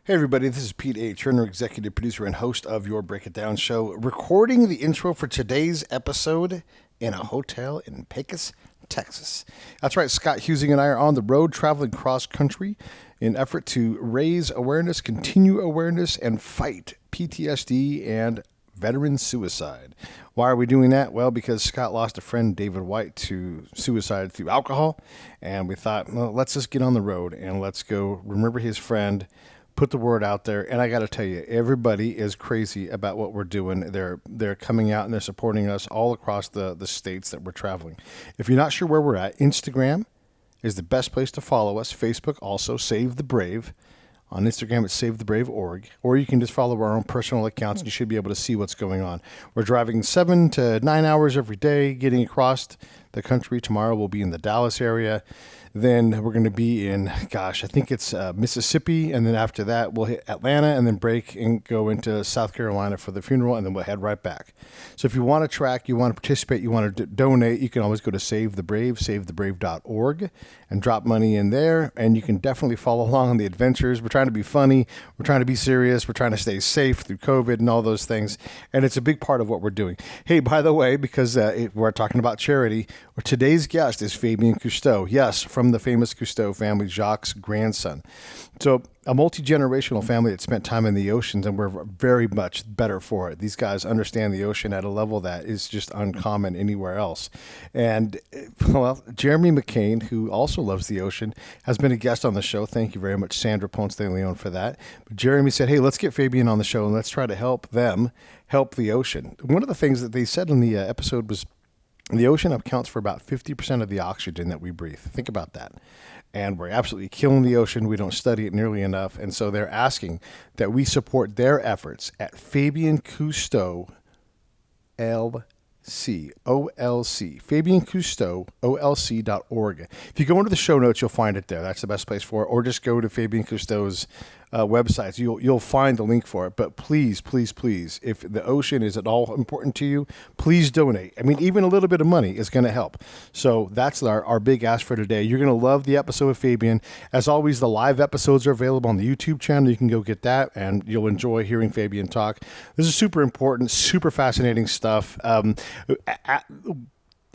Hey everybody, this is Pete A. Turner, executive producer and host of Your Break It Down show, recording the intro for today's episode in a hotel in Pecos, Texas. That's right, Scott Husing and I are on the road traveling cross country in effort to raise awareness, continue awareness, and fight PTSD and veteran suicide. Why are we doing that? Well, because Scott lost a friend, David White, to suicide through alcohol, and we thought, well, let's just get on the road and let's go remember his friend, put the word out there. And I got to tell you, everybody is crazy about what we're doing. They're coming out and they're supporting us all across the states that we're traveling. If you're not sure where we're at, Instagram is the best place to follow us. Facebook also, Save the Brave. On Instagram, it's SaveTheBrave.org, or you can just follow our own personal accounts and you should be able to see what's going on. We're driving 7 to 9 hours every day, getting across the country. Tomorrow we'll be in the Dallas area. Then we're going to be in, I think it's Mississippi, and then after that we'll hit Atlanta and then break and go into South Carolina for the funeral, and then we'll head right back. So if you want to track, you want to participate, you want to donate, you can always go to Save the Brave, SaveTheBrave.org, and drop money in there, and you can definitely follow along on the adventures. We're trying to be funny, we're trying to be serious, we're trying to stay safe through COVID and all those things, and it's a big part of what we're doing. Hey, by the way, because we're talking about charity, today's guest is Fabien Cousteau. Yes, from the famous Cousteau family, Jacques' grandson. So a multi-generational family that spent time in the oceans, and we're very much better for it. These guys understand the ocean at a level that is just uncommon anywhere else. And, well, Jeremy McCain, who also loves the ocean, has been a guest on the show. Thank you very much, Sandra Ponce de Leon, for that. But Jeremy said, hey, let's get Fabien on the show, and let's try to help them help the ocean. One of the things that they said in the episode was, the ocean accounts for about 50% of the oxygen that we breathe. Think about that. And we're absolutely killing the ocean. We don't study it nearly enough. And so they're asking that we support their efforts at Fabien Cousteau, OLC, Fabien Cousteau, OLC.org. If you go into the show notes, you'll find it there. That's the best place for it. Or just go to Fabien Cousteau's websites. You'll find the link for it. But please, please, please, if the ocean is at all important to you, please donate. I mean, even a little bit of money is going to help. So that's our big ask for today. You're going to love the episode with Fabien. As always, the live episodes are available on the YouTube channel. You can go get that, and you'll enjoy hearing Fabien talk. This is super important, super fascinating stuff.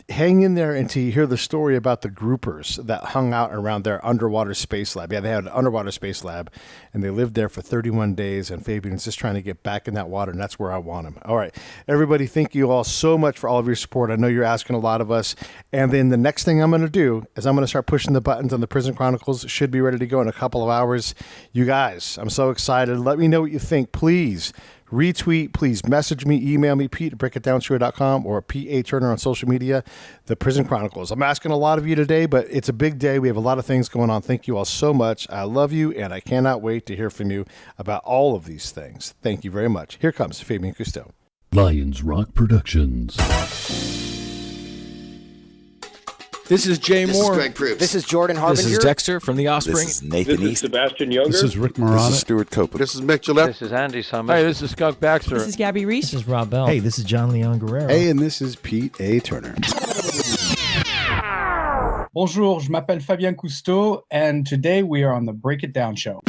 Hang in there until you hear the story about the groupers that hung out around their underwater space lab. Yeah, they had an underwater space lab, and they lived there for 31 days, and Fabien's just trying to get back in that water, and that's where I want him. All right, everybody, thank you all so much for all of your support. I know you're asking a lot of us, and then the next thing I'm going to do is I'm going to start pushing the buttons on the Prison Chronicles. It should be ready to go in a couple of hours. You guys, I'm so excited. Let me know what you think, please. Retweet, please message me, email me, pete@breakitdownshow.com or P.A. Turner on social media, the Prison Chronicles. I'm asking a lot of you today, but it's a big day. We have a lot of things going on. Thank you all so much. I love you, and I cannot wait to hear from you about all of these things. Thank you very much. Here comes Fabien Cousteau. Lions Rock Productions. This is Jay This Moore. is Greg Proops. This is Jordan Harbinger. This is Dexter from The Offspring. This is Nathan This is East. Sebastian Younger. This is Rick Marotta. This is Stuart Copeland. This is Mick Gillette. This is Andy Summers. Hey, this is Skunk Baxter. This is Gabby Reese. This is Rob Bell. Hey, this is John Leon Guerrero. Hey, and this is Pete A. Turner. Bonjour, je m'appelle Fabien Cousteau, and today we are on the Break It Down show.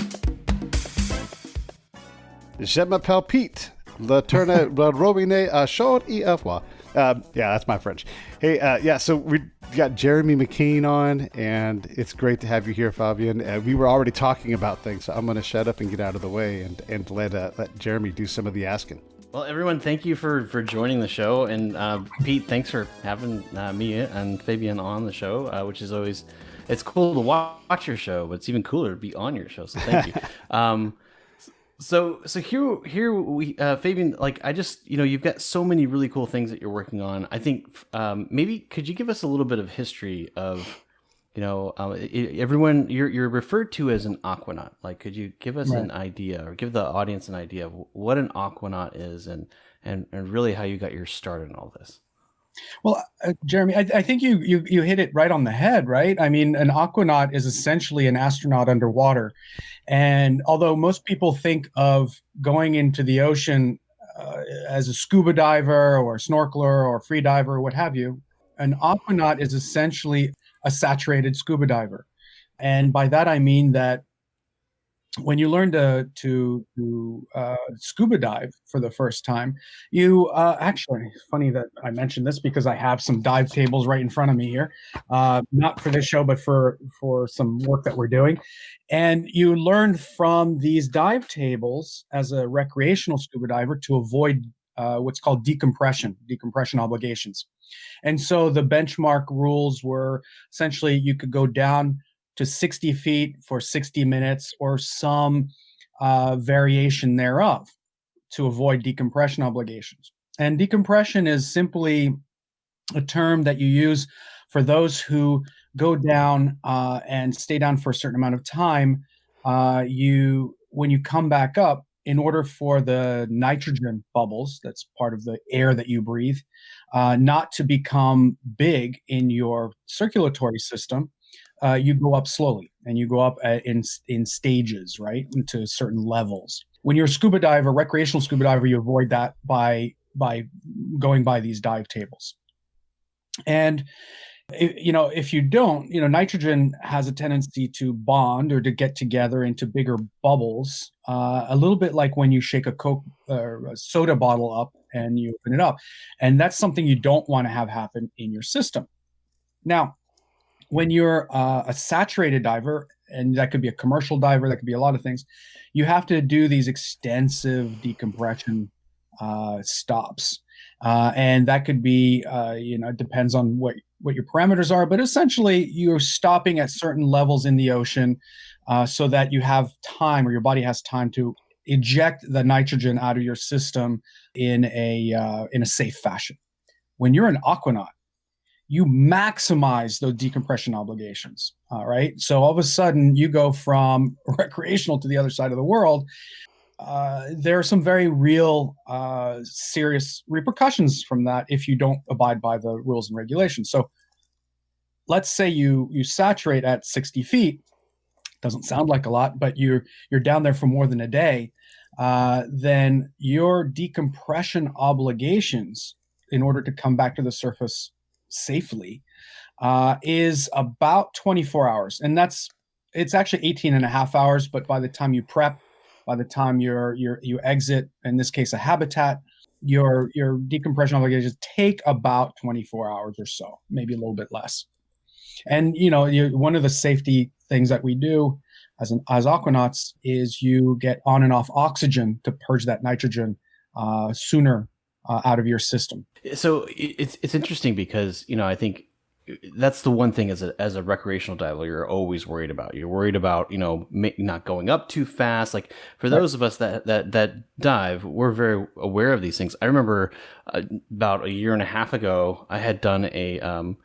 Je m'appelle Pete. Le Turner robinet chaud et à froid. Yeah, that's my French. Hey, so we got Jeremy McCain on, and it's great to have you here, Fabien. We were already talking about things, so I'm going to shut up and get out of the way and let Jeremy do some of the asking. Well, everyone, thank you for joining the show. And Pete, thanks for having me and Fabien on the show, which is always, it's cool to watch your show, but it's even cooler to be on your show. So thank you. So here we, Fabien, like I just, you've got so many really cool things that you're working on. I think maybe could you give us a little bit of history of, everyone you're referred to as an aquanaut. Like, could you give us an idea or give the audience an idea of what an aquanaut is and really how you got your start in all this? Well, Jeremy, I think you hit it right on the head, right? I mean, an aquanaut is essentially an astronaut underwater. And although most people think of going into the ocean as a scuba diver or a snorkeler or a free diver or what have you, an aquanaut is essentially a saturated scuba diver. And by that, I mean that when you learn to scuba dive for the first time, you actually, it's funny that I mentioned this because I have some dive tables right in front of me here, not for this show, but for some work that we're doing. And you learn from these dive tables as a recreational scuba diver to avoid what's called decompression obligations. And so the benchmark rules were essentially you could go down to 60 feet for 60 minutes or some variation thereof to avoid decompression obligations. And decompression is simply a term that you use for those who go down and stay down for a certain amount of time. When you come back up, in order for the nitrogen bubbles, that's part of the air that you breathe, not to become big in your circulatory system, you go up slowly and you go up in stages, right, into certain levels. When you're a scuba diver, recreational scuba diver, you avoid that by going by these dive tables. And if you don't, nitrogen has a tendency to bond or to get together into bigger bubbles, a little bit like when you shake a Coke or a soda bottle up and you open it up. And that's something you don't want to have happen in your system. Now, when you're a saturated diver, and that could be a commercial diver, that could be a lot of things, you have to do these extensive decompression stops. And that could be, it depends on what your parameters are, but essentially you're stopping at certain levels in the ocean so that you have time, or your body has time to eject the nitrogen out of your system in a safe fashion. When you're an aquanaut, you maximize those decompression obligations, right? So all of a sudden you go from recreational to the other side of the world. There are some very real serious repercussions from that if you don't abide by the rules and regulations. So let's say you saturate at 60 feet. Doesn't sound like a lot, but you're down there for more than a day. Then your decompression obligations in order to come back to the surface safely is about 24 hours. And it's actually 18 and a half hours, but by the time you prep, by the time you exit, in this case, a habitat, your decompression obligations take about 24 hours or so, maybe a little bit less. And one of the safety things that we do as aquanauts is you get on and off oxygen to purge that nitrogen sooner out of your system. So it's interesting because I think that's the one thing as a recreational diver you're always worried about. You're worried about not going up too fast. Like for those of us that dive, we're very aware of these things. I remember about a year and a half ago, I had done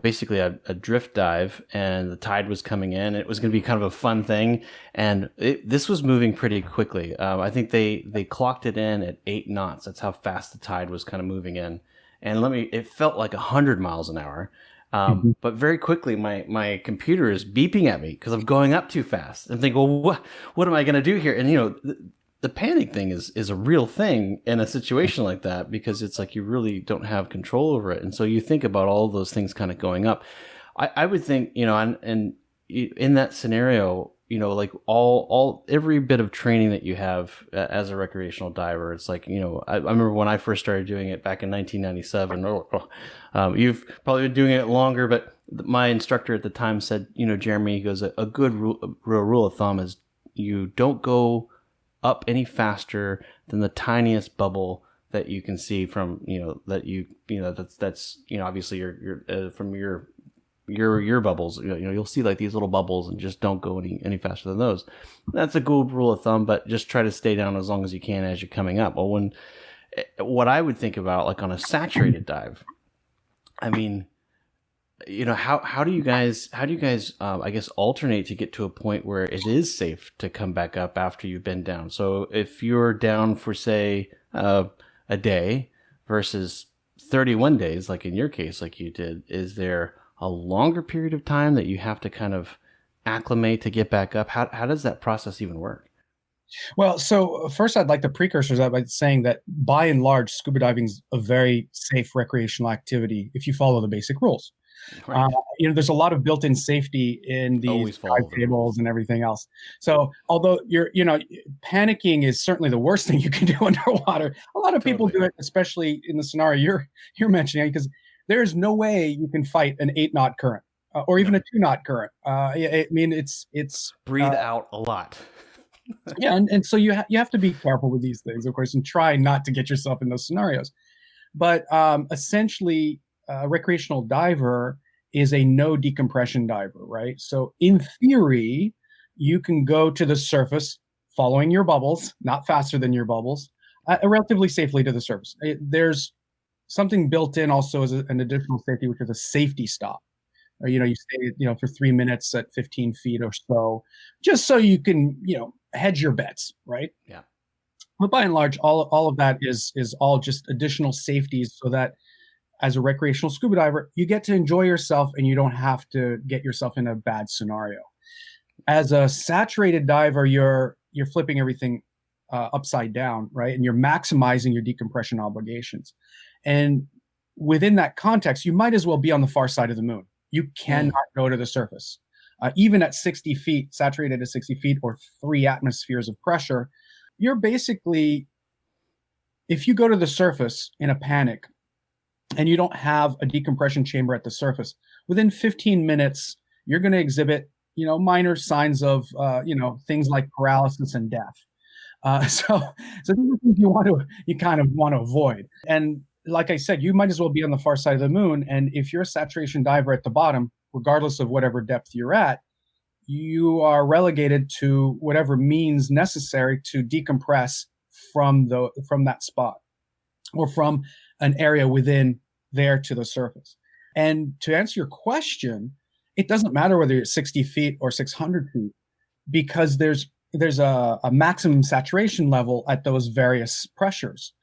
basically a drift dive, and the tide was coming in. It was going to be kind of a fun thing, and this was moving pretty quickly. I think they clocked it in at 8 knots. That's how fast the tide was kind of moving in, and it felt like 100 miles an hour. But very quickly, my computer is beeping at me because I'm going up too fast. And think, well, what am I going to do here? And the panic thing is a real thing in a situation like that, because it's like you really don't have control over it. And so you think about all of those things kind of going up. I would think, and in that scenario, like every bit of training that you have as a recreational diver, it's like, I remember when I first started doing it back in 1997. You've probably been doing it longer, but my instructor at the time said, Jeremy, he goes, a good rule of thumb is you don't go up any faster than the tiniest bubble that you can see from that's obviously your from your bubbles. You'll see like these little bubbles, and just don't go any faster than those. That's a good rule of thumb, but just try to stay down as long as you can as you're coming up. Well, what I would think about, like on a saturated dive, I mean, how do you guys I guess alternate to get to a point where it is safe to come back up after you've been down? So if you're down for say a day versus 31 days, like in your case, like you did, is there a longer period of time that you have to kind of acclimate to get back up? How does that process even work? Well, so first I'd like to precursors that by saying that by and large, scuba diving is a very safe recreational activity if you follow the basic rules. Right. There's a lot of built-in safety in these Always follow dive the tables rules. and everything else. So although panicking is certainly the worst thing you can do underwater, a lot of people Totally. do it, especially in the scenario you're mentioning, because there's no way you can fight an 8-knot current or even a 2-knot current. I mean, it's Breathe out a lot. yeah, and so you have to be careful with these things, of course, and try not to get yourself in those scenarios. But essentially, a recreational diver is a no decompression diver, right? So in theory, you can go to the surface following your bubbles, not faster than your bubbles, relatively safely to the surface. There's something built in also as an additional safety, which is a safety stop. Or, you stay, for 3 minutes at 15 feet or so, just so you can, hedge your bets, right? Yeah. But by and large, all of that is all just additional safeties so that as a recreational scuba diver, you get to enjoy yourself and you don't have to get yourself in a bad scenario. As a saturated diver, you're flipping everything upside down, right? And you're maximizing your decompression obligations. And within that context, you might as well be on the far side of the moon. You cannot go to the surface. Even at 60 feet, saturated at 60 feet or 3 atmospheres of pressure, you're basically, if you go to the surface in a panic and you don't have a decompression chamber at the surface, within 15 minutes, you're going to exhibit, minor signs of, things like paralysis and death. So these are things you kind of want to avoid. And like I said, you might as well be on the far side of the moon. And if you're a saturation diver at the bottom, regardless of whatever depth you're at, you are relegated to whatever means necessary to decompress from that spot or from an area within there to the surface. And to answer your question, it doesn't matter whether you're 60 feet or 600 feet, because there's a maximum saturation level at those various pressures.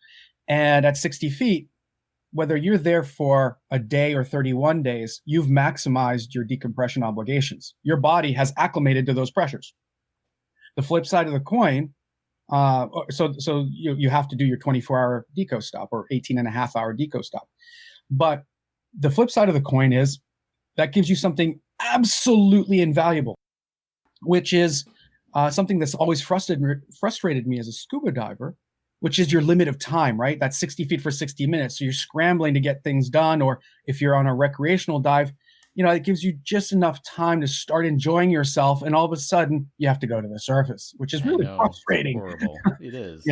And at 60 feet, whether you're there for a day or 31 days, you've maximized your decompression obligations. Your body has acclimated to those pressures. The flip side of the coin, so you have to do your 24-hour deco stop or 18-and-a-half-hour deco stop. But the flip side of the coin is that gives you something absolutely invaluable, which is something that's always frustrated me as a scuba diver, which is your limit of time, right? That's 60 feet for 60 minutes. So you're scrambling to get things done. Or if you're on a recreational dive, it gives you just enough time to start enjoying yourself. And all of a sudden you have to go to the surface, which is really frustrating. It's horrible. It is.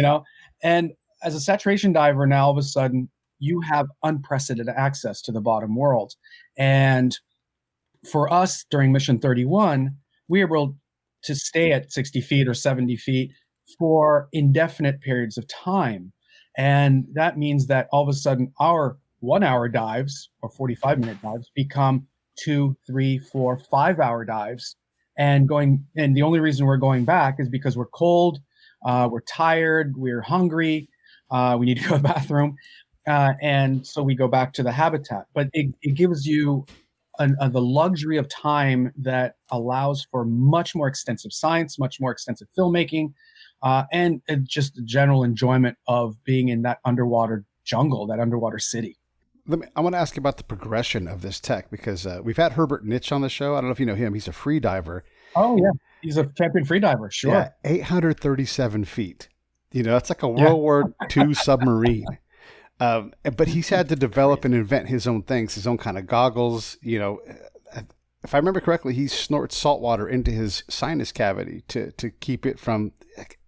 And as a saturation diver now, all of a sudden you have unprecedented access to the bottom world. And for us during Mission 31, we were able to stay at 60 feet or 70 feet for indefinite periods of time. And that means that all of a sudden our 1-hour dives or 45-minute dives become 2, 3, 4, 5-hour dives. And the only reason we're going back is because we're cold, we're tired, we're hungry, we need to go to the bathroom. And so we go back to the habitat. But it gives you the luxury of time that allows for much more extensive science, much more extensive filmmaking, and just the general enjoyment of being in that underwater jungle, that underwater city. I want to ask you about the progression of this tech, because we've had Herbert Nitsch on the show. I don't know if you know him. He's a free diver. Oh, yeah. He's a champion free diver. Sure. Yeah, 837 feet. That's like a World War II submarine. But he's had to develop and invent his own things, his own kind of goggles. If I remember correctly, he snorts salt water into his sinus cavity to keep it from.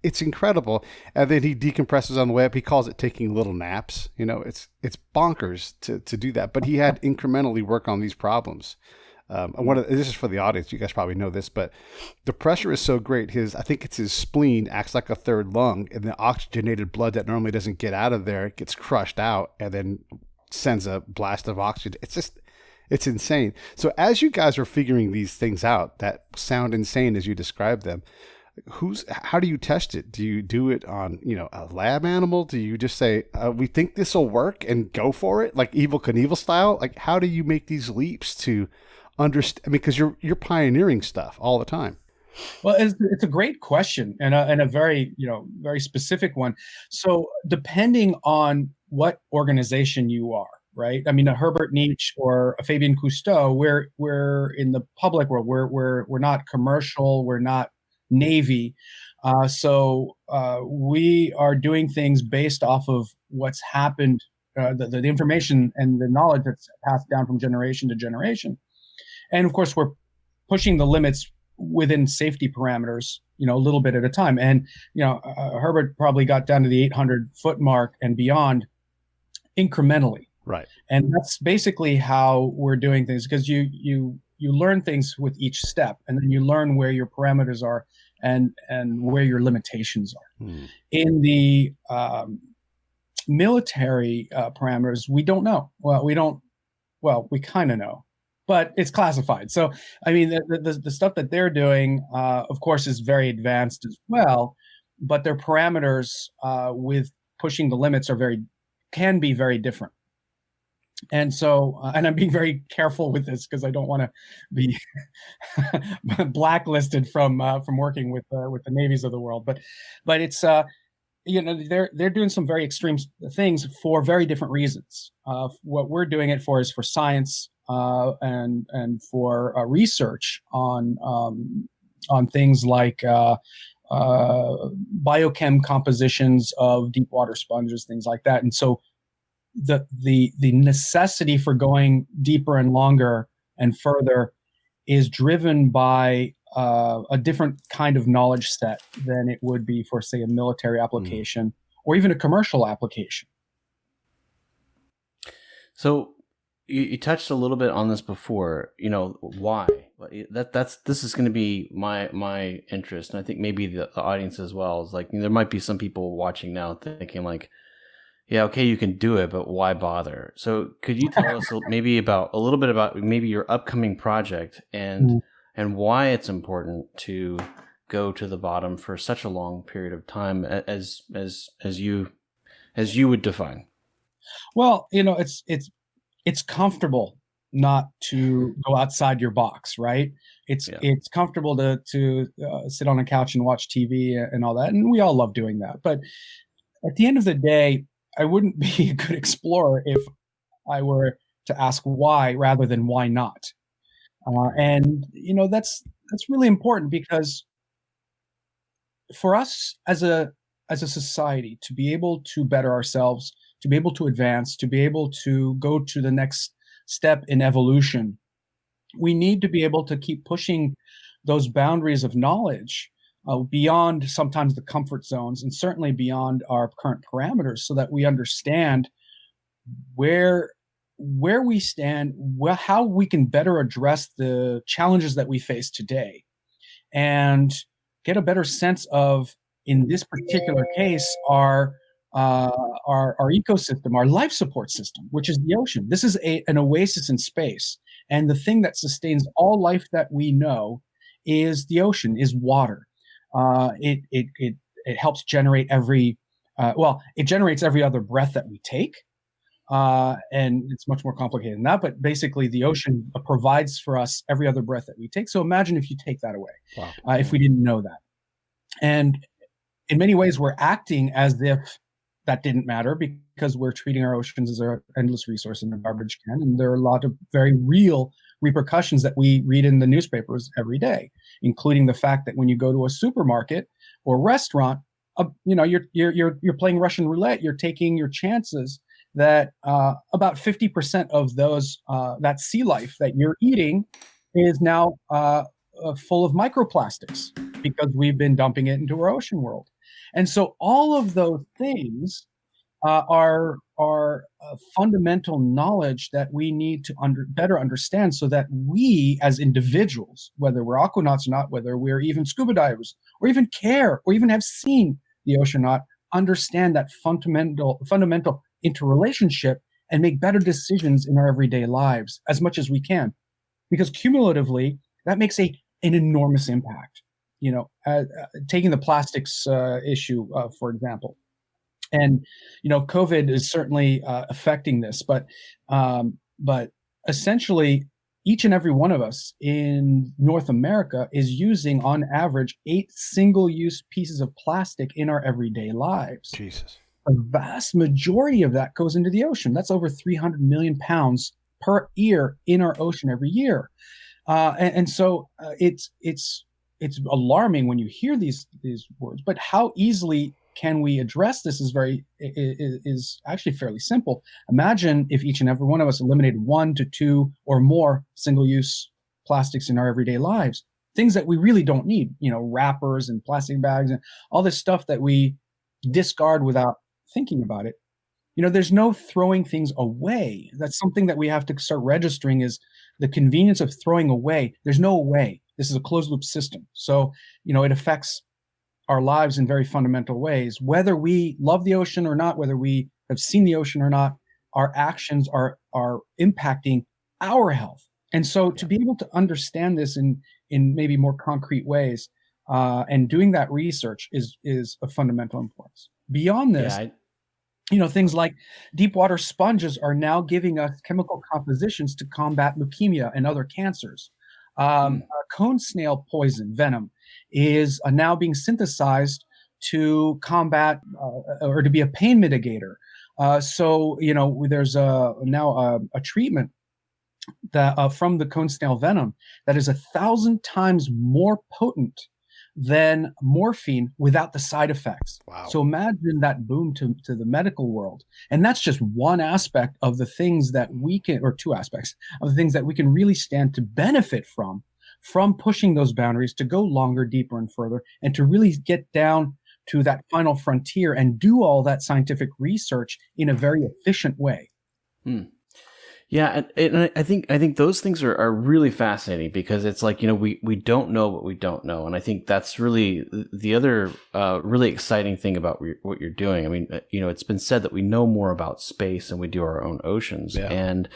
It's incredible. And then he decompresses on the way up. He calls it taking little naps. It's bonkers to do that. But he had incrementally work on these problems. This is for the audience. You guys probably know this, but the pressure is so great. I think it's his spleen acts like a third lung, and the oxygenated blood that normally doesn't get out of there gets crushed out and then sends a blast of oxygen. It's insane. So as you guys are figuring these things out that sound insane as you describe them, how do you test it? Do you do it on, a lab animal? Do you just say, we think this will work and go for it? Like Evel Knievel style? Like, how do you make these leaps to understand? I mean, because you're pioneering stuff all the time. Well, it's a great question and a very, very specific one. So depending on what organization you are, right? I mean, a Herbert Nietzsche or a Fabien Cousteau, we're in the public world. We're not commercial. We're not Navy. So we are doing things based off of what's happened, the information and the knowledge that's passed down from generation to generation. And of course, we're pushing the limits within safety parameters, a little bit at a time. And, Herbert probably got down to the 800-foot mark and beyond incrementally. Right. And that's basically how we're doing things, because you learn things with each step, and then you learn where your parameters are and where your limitations are. In the military parameters, we don't know. We kind of know, but it's classified. So, I mean, the stuff that they're doing, of course, is very advanced as well, but their parameters with pushing the limits can be very different. And so, and I'm being very careful with this because I don't want to be blacklisted from working with the navies of the world. But it's they're doing some very extreme things for very different reasons. What we're doing it for is for science and for research on things like biochem compositions of deep water sponges, things like that. And so the necessity for going deeper and longer and further is driven by a different kind of knowledge set than it would be for, say, a military application or even a commercial application. So you touched a little bit on this before. Why? This is going to be my interest, and I think maybe the audience as well. Is like, there might be some people watching now thinking like, yeah, okay, you can do it, but why bother? So could you tell us a little bit about maybe your upcoming project and why it's important to go to the bottom for such a long period of time as you would define? Well, it's comfortable not to go outside your box, right? It's comfortable to sit on a couch and watch TV and all that, and we all love doing that. But at the end of the day, I wouldn't be a good explorer if I were to ask why rather than why not. And that's really important, because for us as a society to be able to better ourselves, to be able to advance, to be able to go to the next step in evolution, we need to be able to keep pushing those boundaries of knowledge beyond sometimes the comfort zones, and certainly beyond our current parameters, so that we understand where we stand, how we can better address the challenges that we face today, and get a better sense of, in this particular case, our ecosystem, our life support system, which is the ocean. This is an oasis in space, and the thing that sustains all life that we know is the ocean, is water. It helps generate it generates every other breath that we take. And it's much more complicated than that, but basically the ocean provides for us every other breath that we take. So imagine if you take that away. Wow. If we didn't know that. And in many ways, we're acting as if that didn't matter, because we're treating our oceans as an endless resource in a garbage can. And there are a lot of very real repercussions that we read in the newspapers every day, including the fact that when you go to a supermarket or restaurant, you're playing Russian roulette. You're taking your chances that about 50% of those that sea life that you're eating is now full of microplastics, because we've been dumping it into our ocean world. And so all of those things are fundamental knowledge that we need to better understand, so that we as individuals, whether we're aquanauts or not, whether we're even scuba divers or even care or even have seen the ocean or not, understand that fundamental interrelationship and make better decisions in our everyday lives as much as we can, because cumulatively that makes an enormous impact. Taking the plastics issue, for example, and COVID is certainly affecting this, but essentially each and every one of us in North America is using on average 8 single-use pieces of plastic in our everyday lives. Jesus. a vast majority of that goes into the ocean. That's over 300 million pounds per year in our ocean every year. So it's alarming when you hear these words. But how easily can we address this is actually fairly simple. Imagine if each and every one of us eliminated 1 to 2 or more single-use plastics in our everyday lives, things that we really don't need, wrappers and plastic bags and all this stuff that we discard without thinking about it. There's no throwing things away. That's something that we have to start registering, is the convenience of throwing away. There's no way. This is a closed loop system. So, it affects our lives in very fundamental ways. Whether we love the ocean or not, whether we have seen the ocean or not, our actions are impacting our health. And so to be able to understand this in maybe more concrete ways, and doing that research is of fundamental importance. Beyond this, things like deep water sponges are now giving us chemical compositions to combat leukemia and other cancers. Cone snail poison, venom, is now being synthesized to combat or to be a pain mitigator. So there's now a treatment that from the cone snail venom that is 1,000 times more potent than morphine without the side effects. Wow. So imagine that boom to the medical world. And that's just one aspect of the things that we can, or two aspects of the things that we can really stand to benefit from pushing those boundaries to go longer, deeper, and further, and to really get down to that final frontier and do all that scientific research in a very efficient way. Yeah, and I think those things are really fascinating, because it's like, we don't know what we don't know. And I think that's really the other really exciting thing about what you're doing. I mean, it's been said that we know more about space than we do our own oceans. Yeah. And,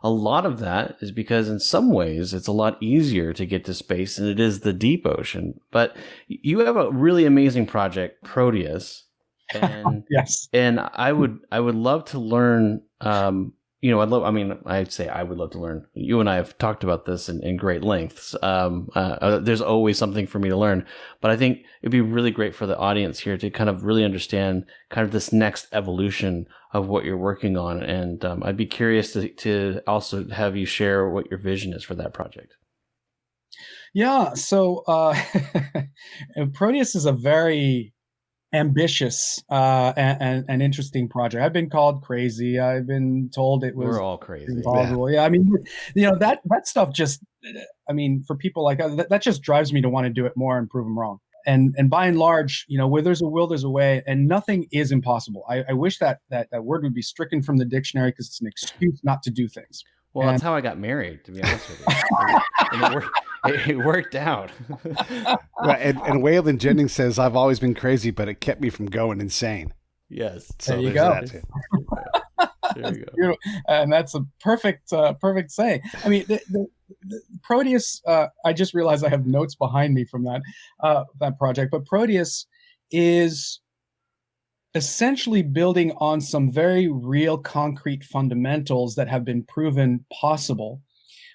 a lot of that is because in some ways it's a lot easier to get to space than it is the deep ocean. But you have a really amazing project, Proteus. And yes. And I would love to learn, I'd say I would love to learn. You and I have talked about this in great lengths. There's always something for me to learn, but I think it'd be really great for the audience here to kind of really understand kind of this next evolution of what you're working on. And I'd be curious to also have you share what your vision is for that project. Yeah. So Proteus is a very ambitious and interesting project. I've been called crazy. I've been told it was. We're all crazy. Impossible. Yeah. I mean, that stuff just. I mean, for people like that just drives me to want to do it more and prove them wrong. And by and large, where there's a will, there's a way, and nothing is impossible. I wish that word would be stricken from the dictionary, because it's an excuse not to do things. Well, that's how I got married, to be honest with you. It worked out. And Waylon Jennings says, "I've always been crazy, but it kept me from going insane." Yes. So there you go. There you go. And that's a perfect saying. I mean, the Proteus. I just realized I have notes behind me from that project. But Proteus is essentially building on some very real, concrete fundamentals that have been proven possible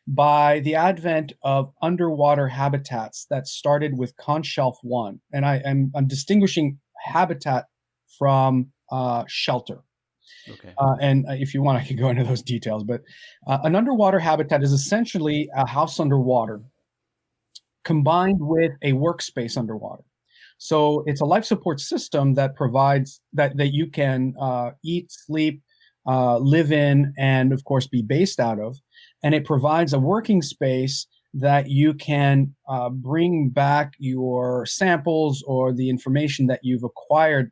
by the advent of underwater habitats that started with Conch Shelf 1. And I'm distinguishing habitat from shelter. Okay. And if you want, I could go into those details. But an underwater habitat is essentially a house underwater combined with a workspace underwater. So it's a life support system that provides that you can eat, sleep, live in, and of course be based out of. And it provides a working space that you can bring back your samples or the information that you've acquired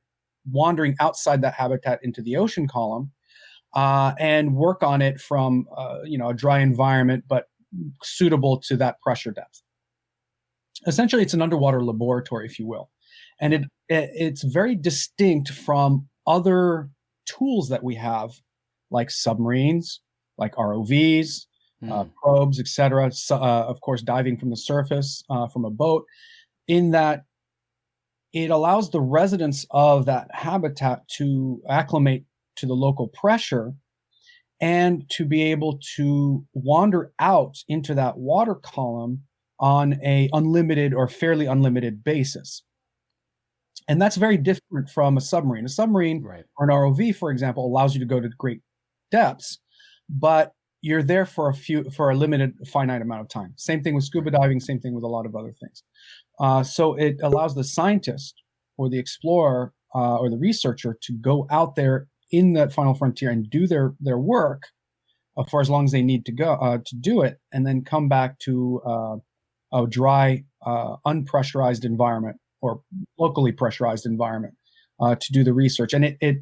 wandering outside that habitat into the ocean column, and work on it from a dry environment, but suitable to that pressure depth. Essentially, it's an underwater laboratory, if you will. And it's very distinct from other tools that we have, like submarines, like ROVs, probes, etc. Of course, diving from the surface from a boat, in that it allows the residents of that habitat to acclimate to the local pressure and to be able to wander out into that water column on a unlimited or fairly unlimited basis. And that's very different from a submarine. A submarine Right. or an ROV, for example, allows you to go to great depths, but you're there for a limited, finite amount of time. Same thing with scuba diving. Same thing with a lot of other things. So it allows the scientist or the explorer or the researcher to go out there in that final frontier and do their work for as long as they need to go to do it, and then come back to a dry, unpressurized environment or locally pressurized environment to do the research. And it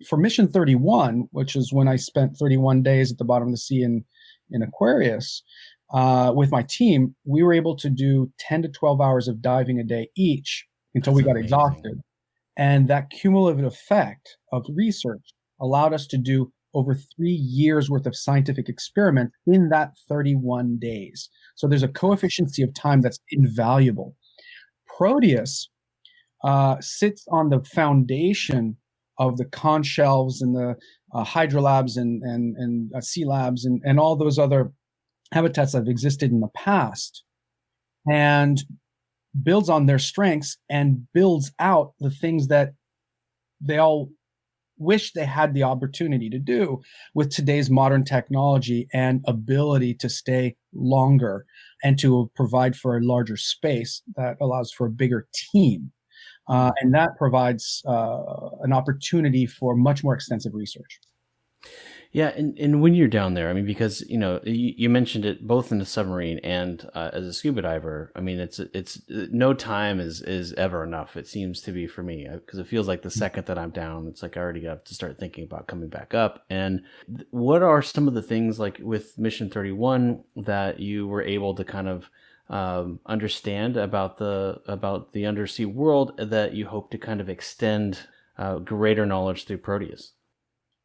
for Mission 31, which is when I spent 31 days at the bottom of the sea in Aquarius with my team, we were able to do 10 to 12 hours of diving a day each until That's we got amazing. exhausted. And that cumulative effect of research allowed us to do over 3 years worth of scientific experiments in that 31 days. So there's a coefficient of time that's invaluable. Proteus sits on the foundation of the conch shelves and the hydrolabs and sea labs and all those other habitats that have existed in the past, and builds on their strengths and builds out the things that they all wish they had the opportunity to do with today's modern technology and ability to stay longer and to provide for a larger space that allows for a bigger team. And that provides an opportunity for much more extensive research. Yeah, and when you're down there, I mean, because you mentioned it both in the submarine and as a scuba diver. I mean, it's no time is ever enough. It seems to be for me, because it feels like the second that I'm down, it's like I already have to start thinking about coming back up. And what are some of the things like with Mission 31 that you were able to kind of understand about the undersea world that you hope to kind of extend greater knowledge through Proteus?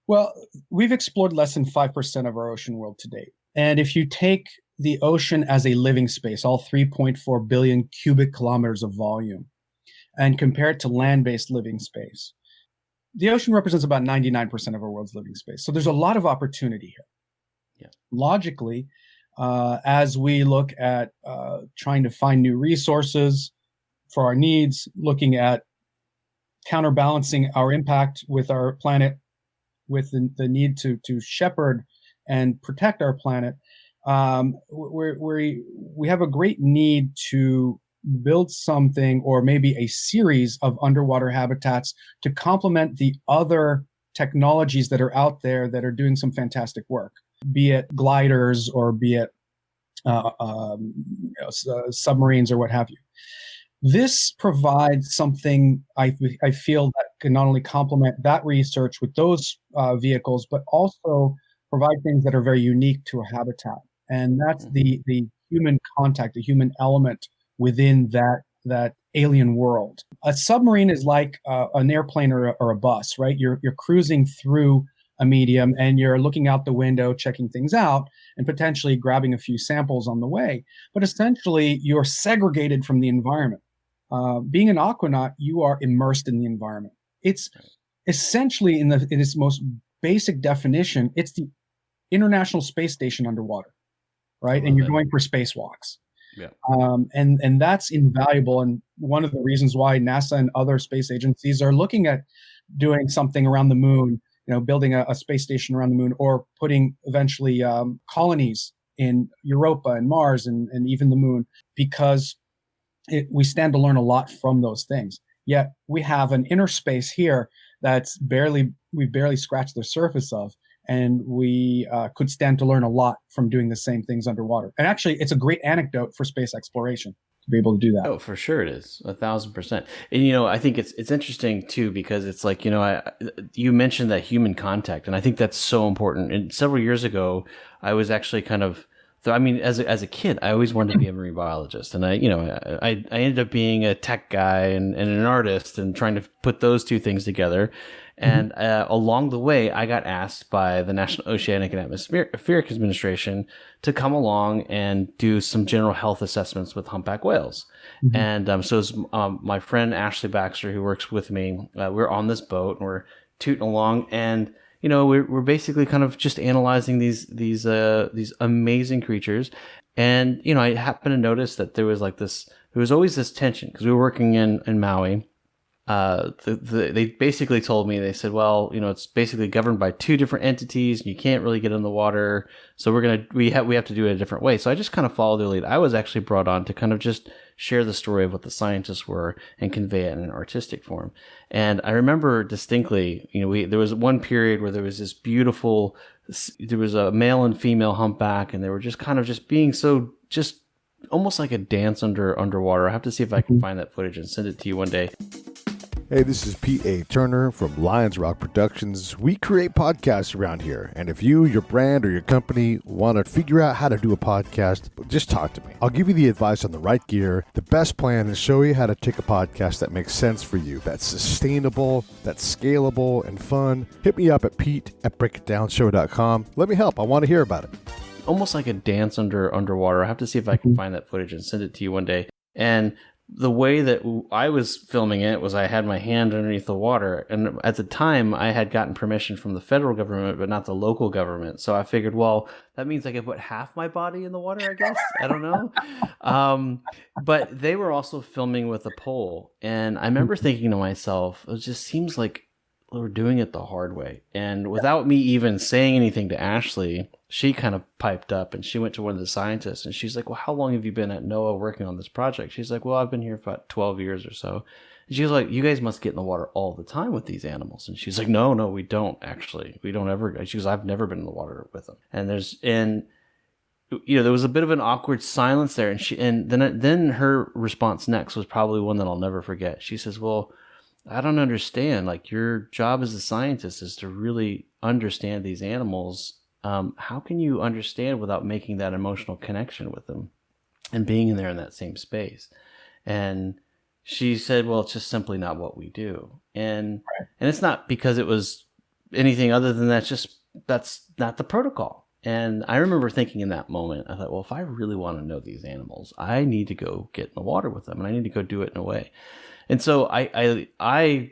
Well, we've explored less than 5% of our ocean world to date. And if you take the ocean as a living space, all 3.4 billion cubic kilometers of volume, and compare it to land-based living space, the ocean represents about 99% of our world's living space. So there's a lot of opportunity here. Yeah. Logically, as we look at trying to find new resources for our needs, looking at counterbalancing our impact with our planet, with the need to shepherd and protect our planet, we have a great need to build something, or maybe a series of underwater habitats to complement the other technologies that are out there that are doing some fantastic work, be it gliders or be it submarines or what have you. This provides something I feel that can not only complement that research with those vehicles, but also provide things that are very unique to a habitat. And that's the human contact, the human element within that alien world. A submarine is like an airplane or a bus, right? You're cruising through a medium and you're looking out the window, checking things out, and potentially grabbing a few samples on the way. But essentially, you're segregated from the environment. Being an aquanaut, you are immersed in the environment. It's essentially, in its most basic definition, it's the International Space Station underwater, right? And you're going for spacewalks. Yeah. And that's invaluable. And one of the reasons why NASA and other space agencies are looking at doing something around the moon, building a space station around the moon, or putting eventually colonies in Europa and Mars and even the moon, because we stand to learn a lot from those things. Yet we have an inner space here that's we've barely scratched the surface of, and we could stand to learn a lot from doing the same things underwater. And actually, it's a great anecdote for space exploration to be able to do that. Oh, for sure it is, 1,000%. And I think it's interesting too, because it's like you mentioned that human contact, and I think that's so important. And several years ago, I was actually kind of. So, I mean, as a kid, I always wanted to be a marine biologist, and I ended up being a tech guy and an artist, and trying to put those two things together. And along the way, I got asked by the National Oceanic and Atmospheric Administration to come along and do some general health assessments with humpback whales. And so it was, my friend Ashley Baxter, who works with me, we're on this boat and we're tooting along, and we're basically kind of just analyzing these amazing creatures. And I happened to notice that there was always this tension, because we were working in Maui, they basically told me, they said, well, it's basically governed by two different entities and you can't really get in the water. So we have to do it a different way. So I just kind of followed their lead. I was actually brought on to kind of just share the story of what the scientists were and convey it in an artistic form. And I remember distinctly, there was one period where there was this beautiful, there was a male and female humpback, and they were just kind of just being so just almost like a dance underwater. I have to see if I can find that footage and send it to you one day. Hey, this is P.A. Turner from Lions Rock Productions. We create podcasts around here, and if you, your brand, or your company want to figure out how to do a podcast, just talk to me. I'll give you the advice on the right gear, the best plan, and show you how to take a podcast that makes sense for you, that's sustainable, that's scalable, and fun. Hit me up at pete@breakitdownshow.com. Let me help. I want to hear about it. Almost like a dance underwater. I have to see if I can find that footage and send it to you one day. And the way that I was filming it was I had my hand underneath the water. And at the time, I had gotten permission from the federal government, but not the local government. So I figured, well, that means I could put half my body in the water, I guess. I don't know. But they were also filming with a pole. And I remember thinking to myself, it just seems like we're doing it the hard way. And without me even saying anything to Ashley, she kind of piped up and she went to one of the scientists and she's like, well, how long have you been at NOAA working on this project? She's like, well, I've been here for about 12 years or so. And she was like, you guys must get in the water all the time with these animals. And she's like, no, we don't actually. We don't ever. She goes, I've never been in the water with them. And there was a bit of an awkward silence there. And then her response next was probably one that I'll never forget. She says, well, I don't understand. Like, your job as a scientist is to really understand these animals. How can you understand without making that emotional connection with them and being in there in that same space? And she said, well, it's just simply not what we do. And it's not because it was anything other than that's not the protocol. And I remember thinking in that moment, I thought, well, if I really want to know these animals, I need to go get in the water with them and I need to go do it in a way. And so I've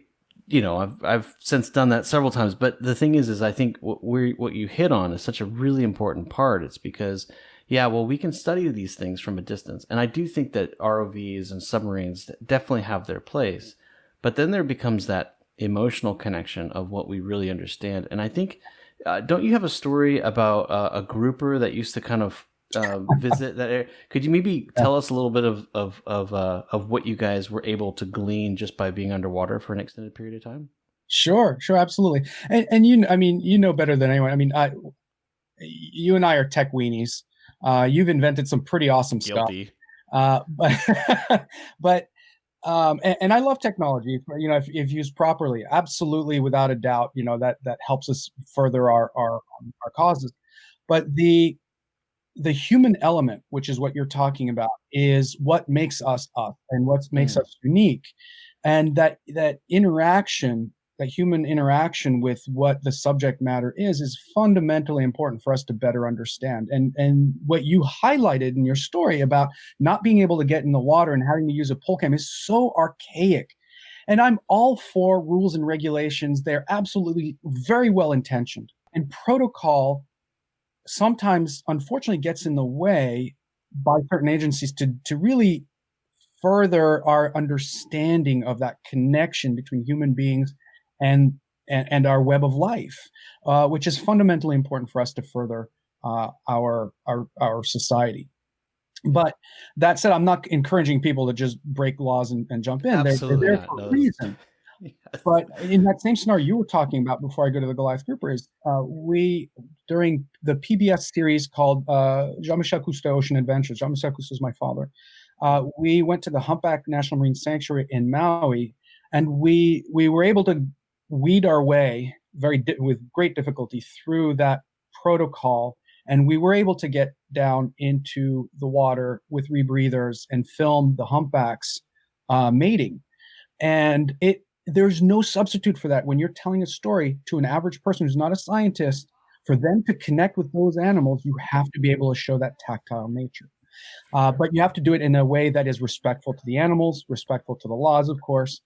since done that several times. But the thing is I think what you hit on is such a really important part. It's because, we can study these things from a distance. And I do think that ROVs and submarines definitely have their place. But then there becomes that emotional connection of what we really understand. And I think, don't you have a story about a grouper that used to kind of visit that area? Could you maybe tell us a little bit of what you guys were able to glean just by being underwater for an extended period of time? Sure, absolutely. And you know better than anyone. I mean, you and I are tech weenies. You've invented some pretty awesome Guilty. stuff. But and I love technology. If used properly, absolutely, without a doubt, that helps us further our causes. But the human element, which is what you're talking about, is what makes us us and what makes us unique. And that interaction, that human interaction with what the subject matter is fundamentally important for us to better understand. And what you highlighted in your story about not being able to get in the water and having to use a pole cam is so archaic. And I'm all for rules and regulations. They're absolutely very well intentioned. And protocol sometimes, unfortunately, gets in the way by certain agencies to really further our understanding of that connection between human beings and our web of life, which is fundamentally important for us to further our society. But that said, I'm not encouraging people to just break laws and jump in. Absolutely they're there for a reason. Yes. But in that same scenario you were talking about before I go to the Goliath Grouper is we, during the PBS series called Jean-Michel Cousteau Ocean Adventures, Jean-Michel Cousteau is my father, we went to the Humpback National Marine Sanctuary in Maui, and we were able to weed our way with great difficulty through that protocol, and we were able to get down into the water with rebreathers and film the humpbacks mating. And there's no substitute for that when you're telling a story to an average person who's not a scientist. For them to connect with those animals, you have to be able to show that tactile nature. But you have to do it in a way that is respectful to the animals, respectful to the laws, of course,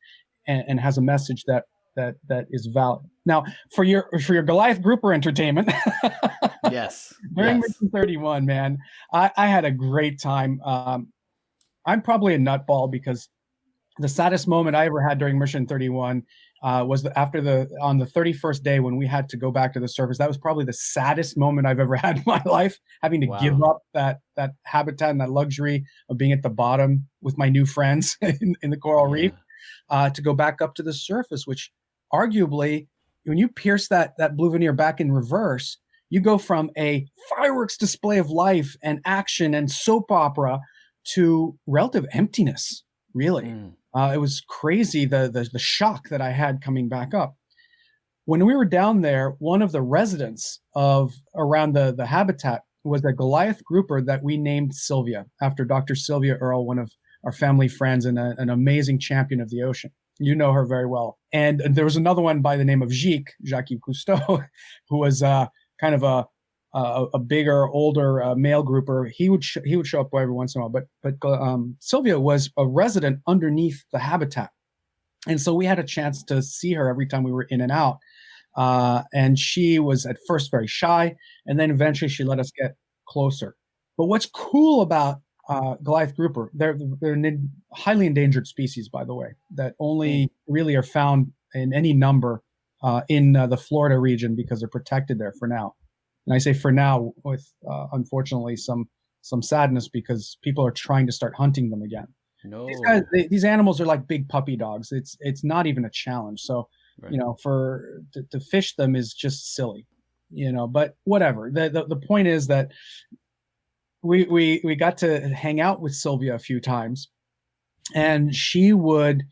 and has a message that is valid. Now, for your Goliath Grouper entertainment, yes, during Mission 31, man, I had a great time. I'm probably a nutball because the saddest moment I ever had during Mission 31 was on the 31st day when we had to go back to the surface. That was probably the saddest moment I've ever had in my life, having to give up that habitat and that luxury of being at the bottom with my new friends in the coral reef, to go back up to the surface, which arguably, when you pierce that blue veneer back in reverse, you go from a fireworks display of life and action and soap opera to relative emptiness, really. It was crazy, the shock that I had coming back up. When we were down there, one of the residents of around the habitat was a Goliath grouper that we named Sylvia, after Dr. Sylvia Earle, one of our family friends and an amazing champion of the ocean. You know her very well. And there was another one by the name of Jacques Cousteau, who was kind of a bigger, older male grouper. He would show up every once in a while. But Sylvia was a resident underneath the habitat, and so we had a chance to see her every time we were in and out. And she was at first very shy, and then eventually she let us get closer. But what's cool about Goliath grouper, they're a highly endangered species, by the way, that only really are found in any number in the Florida region, because they're protected there for now. And I say for now with unfortunately some sadness, because people are trying to start hunting them again. No. These animals are like big puppy dogs. It's not even a challenge. So right. To fish them is just silly, but whatever. The point is that we got to hang out with Sylvia a few times, and she would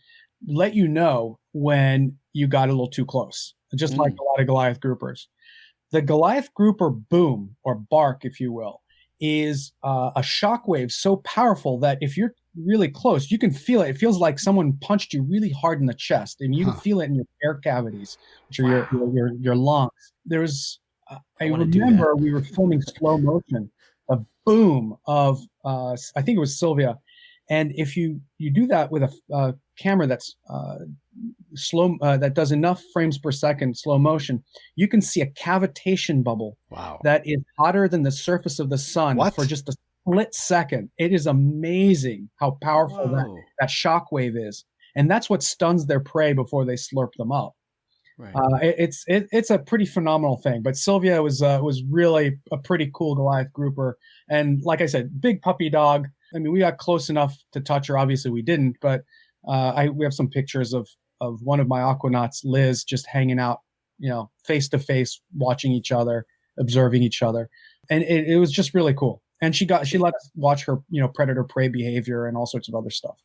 let you know when you got a little too close, just like a lot of Goliath groupers. The Goliath grouper boom, or bark, if you will, is a shockwave so powerful that if you're really close, you can feel it. It feels like someone punched you really hard in the chest, and you can feel it in your air cavities, which are your lungs. There was, I remember we were filming slow motion, a boom of, I think it was Sylvia. And if you do that with a camera that's slow, that does enough frames per second slow motion, you can see a cavitation bubble that is hotter than the surface of the sun for just a split second. It is amazing how powerful that shock wave is, and that's what stuns their prey before they slurp them up. Right. It's a pretty phenomenal thing. But Sylvia was really a pretty cool Goliath grouper, and like I said, big puppy dog. I mean, we got close enough to touch her. Obviously, we didn't, but we have some pictures of one of my aquanauts, Liz, just hanging out, face to face, watching each other, observing each other, and it was just really cool. And she let us watch her, predator prey behavior and all sorts of other stuff.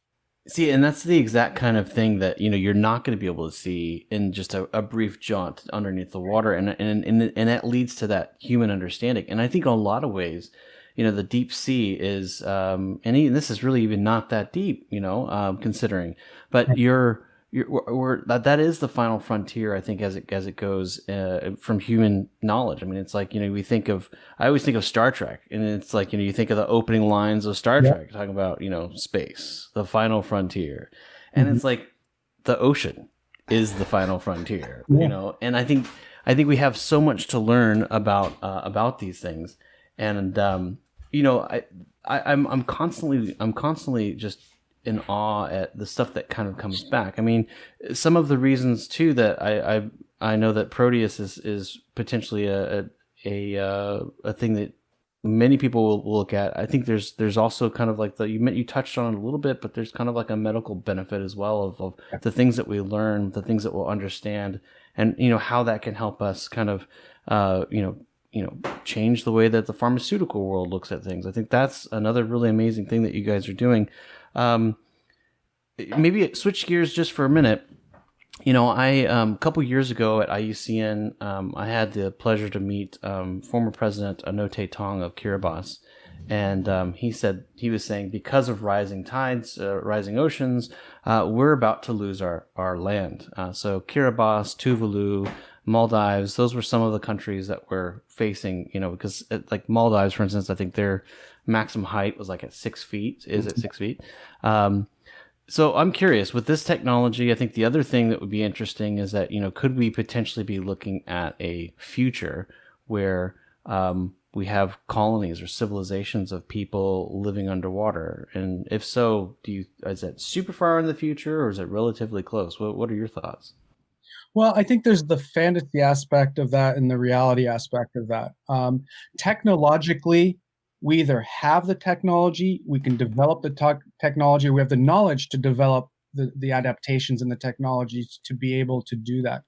See, and that's the exact kind of thing that you're not going to be able to see in just a brief jaunt underneath the water, and that leads to that human understanding. And I think in a lot of ways, the deep sea is, this is really even not that deep, considering, but that is the final frontier, I think, as it goes from human knowledge. I mean, it's like, I always think of Star Trek, and it's like, you think of the opening lines of Star Trek talking about, space, the final frontier, and it's like the ocean is the final frontier, and I think we have so much to learn about these things. And I'm constantly just in awe at the stuff that kind of comes back. I mean, some of the reasons too that I know that Proteus is potentially a thing that many people will look at. I think there's also kind of like you touched on it a little bit, but there's kind of like a medical benefit as well of the things that we learn, the things that we'll understand, and how that can help us kind of change the way that the pharmaceutical world looks at things. I think that's another really amazing thing that you guys are doing. Maybe switch gears just for a minute. I a couple years ago at IUCN, I had the pleasure to meet former President Anote Tong of Kiribati, and he was saying because of rising tides, rising oceans, we're about to lose our land. So Kiribati, Tuvalu, Maldives, those were some of the countries that were facing, because like Maldives, for instance, I think their maximum height was like at 6 feet, at 6 feet. So I'm curious, with this technology, I think the other thing that would be interesting is that, could we potentially be looking at a future where we have colonies or civilizations of people living underwater? And if so, is that super far in the future or is it relatively close? What are your thoughts? Well, I think there's the fantasy aspect of that and the reality aspect of that. Technologically, we either have the technology, we can develop the technology, or we have the knowledge to develop the adaptations and the technologies to be able to do that.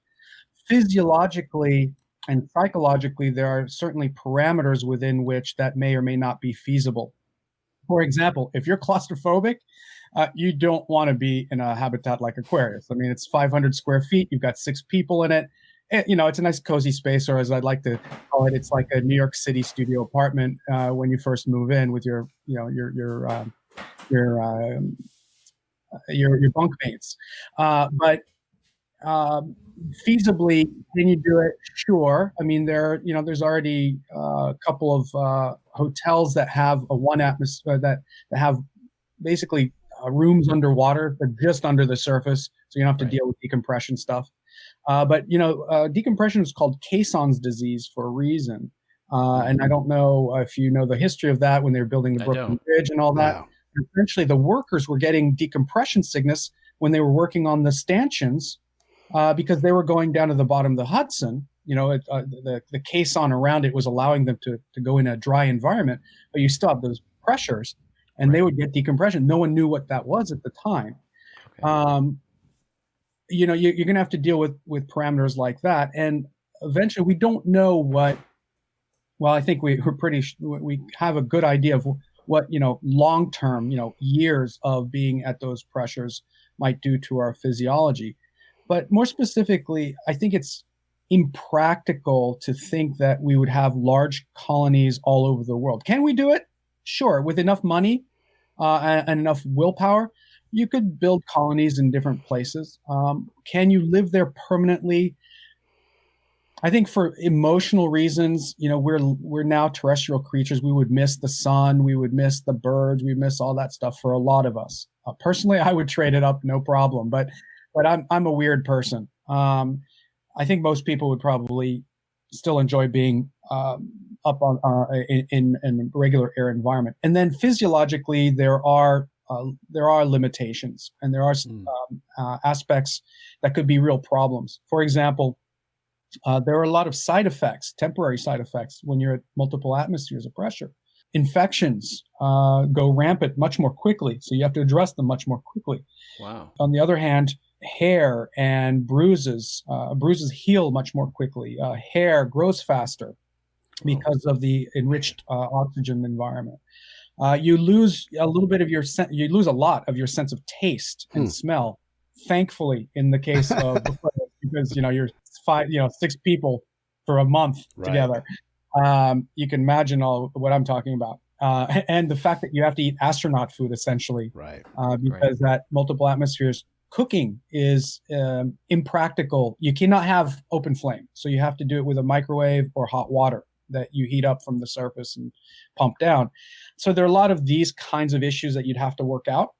Physiologically and psychologically, there are certainly parameters within which that may or may not be feasible. For example, if you're claustrophobic, you don't want to be in a habitat like Aquarius. I mean, it's 500 square feet. You've got 6 people in it. It's a nice cozy space, or as I'd like to call it, it's like a New York City studio apartment when you first move in with your bunk mates. But feasibly, can you do it? Sure. I mean, there's already a couple of hotels that have a one atmosphere that have basically rooms underwater, but just under the surface, so you don't have to deal with decompression stuff. But decompression is called Caisson's disease for a reason, and I don't know if you know the history of that when they were building the Brooklyn Bridge and all that. Wow. Essentially, the workers were getting decompression sickness when they were working on the stanchions. Because they were going down to the bottom of the Hudson, the caisson around it was allowing them to go in a dry environment, but you still have those pressures, and they would get decompression. No one knew what that was at the time. Okay. You're going to have to deal with parameters like that, and eventually, we don't know what. Well, I think we have a good idea of what long term, years of being at those pressures might do to our physiology. But more specifically, I think it's impractical to think that we would have large colonies all over the world. Can we do it? Sure. With enough money and enough willpower, you could build colonies in different places. Can you live there permanently? I think for emotional reasons, we're now terrestrial creatures. We would miss the sun. We would miss the birds. We miss all that stuff for a lot of us. Personally, I would trade it up, no problem. But I'm a weird person. I think most people would probably still enjoy being up on in a regular air environment. And then physiologically, there are limitations, and there are aspects that could be real problems. For example, there are a lot of side effects, temporary side effects, when you're at multiple atmospheres of pressure. Infections go rampant much more quickly, so you have to address them much more quickly. Wow. On the other hand, hair and bruises heal much more quickly. Hair grows faster because of the enriched oxygen environment. You lose a lot of your sense of taste and smell. Thankfully, in the case of because you're 6 people for a month together. You can imagine what I'm talking about. And the fact that you have to eat astronaut food essentially, because at multiple atmospheres, cooking is impractical. You cannot have open flame, so you have to do it with a microwave or hot water that you heat up from the surface and pump down. So there are a lot of these kinds of issues that you'd have to work out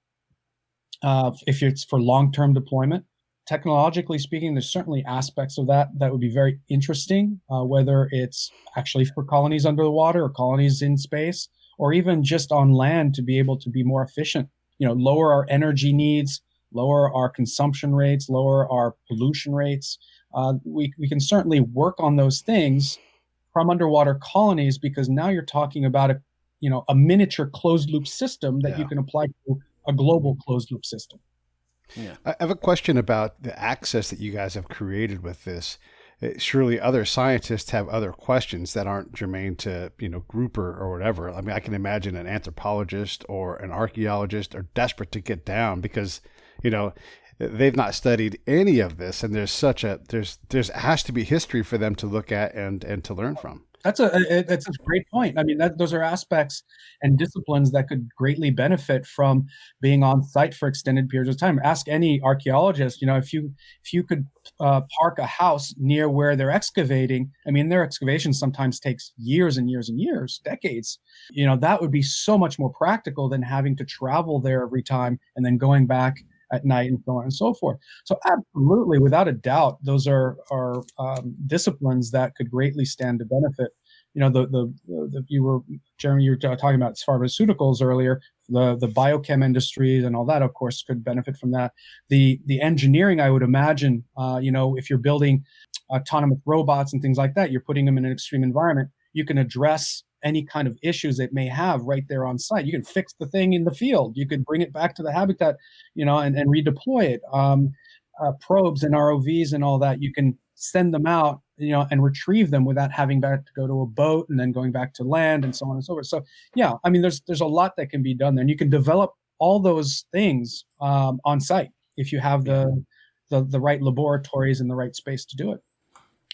if it's for long-term deployment. Technologically speaking, there's certainly aspects of that would be very interesting, whether it's actually for colonies under the water or colonies in space, or even just on land to be able to be more efficient, lower our energy needs, lower our consumption rates, lower our pollution rates. We can certainly work on those things from underwater colonies, because now you're talking about a miniature closed loop system that you can apply to a global closed loop system. Yeah. I have a question about the access that you guys have created with this. Surely other scientists have other questions that aren't germane to, grouper or whatever. I mean, I can imagine an anthropologist or an archaeologist are desperate to get down because, they've not studied any of this, and there's has to be history for them to look at and to learn from. That's a great point. I mean, those are aspects and disciplines that could greatly benefit from being on site for extended periods of time. Ask any archaeologist, if you could park a house near where they're excavating. I mean, their excavation sometimes takes years and years and years, decades. That would be so much more practical than having to travel there every time and then going back at night and so on and so forth. So absolutely, without a doubt, those are disciplines that could greatly stand to benefit, you were, Jeremy, you were talking about pharmaceuticals earlier. The biochem industries and all that, of course, could benefit from that. The engineering, I would imagine, if you're building autonomous robots and things like that, you're putting them in an extreme environment. You can address any kind of issues it may have right there on site. You can fix the thing in the field. You could bring it back to the habitat, and redeploy it. Probes and ROVs and all that, you can send them out, and retrieve them without having to go to a boat and then going back to land and so on and so forth. So yeah, I mean, there's a lot that can be done there, and you can develop all those things on site if you have the right laboratories and the right space to do it.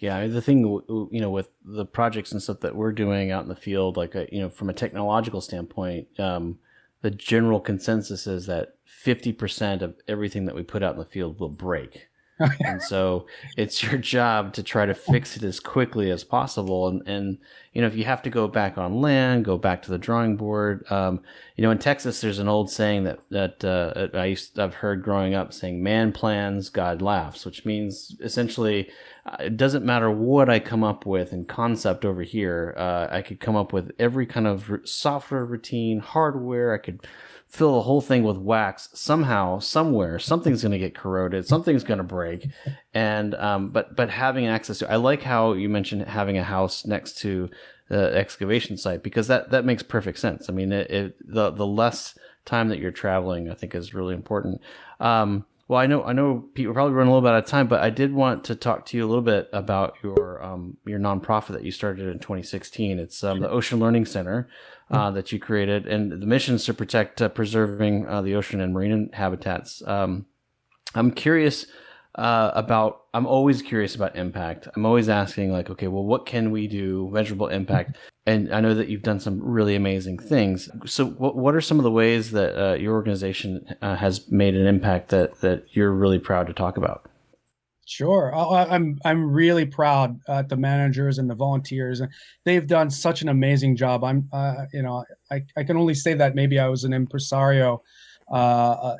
Yeah, the thing, with the projects and stuff that we're doing out in the field, like, from a technological standpoint, the general consensus is that 50% of everything that we put out in the field will break. And so it's your job to try to fix it as quickly as possible. And if you have to go back on land, go back to the drawing board. In Texas, there's an old saying that I've heard growing up, saying, "Man plans, God laughs," which means essentially it doesn't matter what I come up with in concept over here. I could come up with every kind of software routine, hardware. I could fill the whole thing with wax. Somehow, somewhere, something's going to get corroded. Something's going to break. And but having access to, I like how you mentioned having a house next to the excavation site, because that makes perfect sense. I mean, the less time that you're traveling, I think, is really important. Well, I know, Pete, we're probably running a little bit out of time, but I did want to talk to you a little bit about your nonprofit that you started in 2016. It's the Ocean Learning Center that you created, and the mission is to protect preserving the ocean and marine habitats. I'm curious I'm always curious about impact. I'm always asking, like, okay, well, what can we do? Measurable impact. And I know that you've done some really amazing things. So what are some of the ways that your organization has made an impact that you're really proud to talk about? Sure. I'm really proud at the managers and the volunteers. They've done such an amazing job. I can only say that maybe I was an impresario